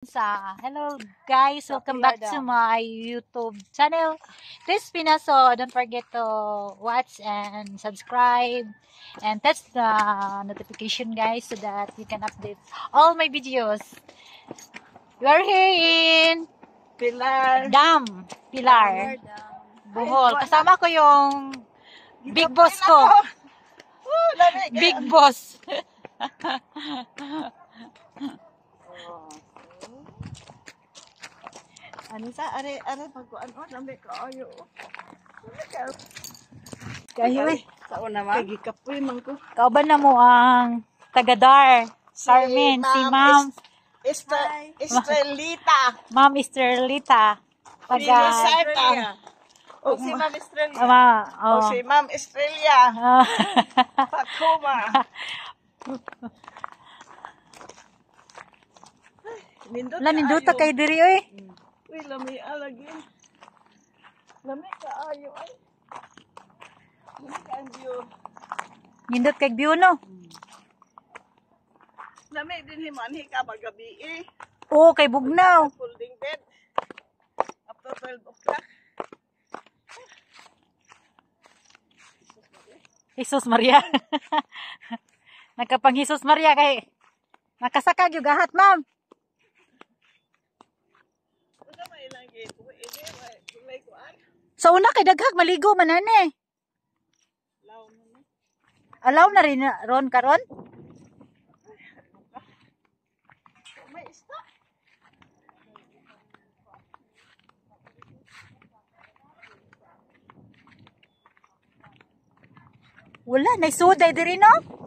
Hello guys, welcome back to my YouTube channel. This is Pina, so don't forget to watch and subscribe and touch the notification guys so that you can update all my videos. We are here in Pilar, Bohol. Kasama ko yung big boss ko. Big boss. Ano sa are pagkuan lambe ka ayo. Kayo Sa una ma gikapoy man ko. Kauban na mo ang tagadar. Carmen, si Ma'am Estrelita. Ma'am Estrelita. O si Ma'am Estrelita. Oh. O si Ma'am Estrella. Pakuma. Nindota kay diri oy. Uy, lami alagi. Lami ka ayo ay. Lami ka ang view. Nindot kay view no. Lami din himanhi ka magabi eh. Oo, kay bugnaw. Folding bed. Up to 12 o'clock. Jesus Maria. Nagkapang Jesus Maria kay nakasakag yung gahat, ma'am. Sa una kay daghag maligo man ani. Alaw na rin ron karon? Wala, naisuday diri no?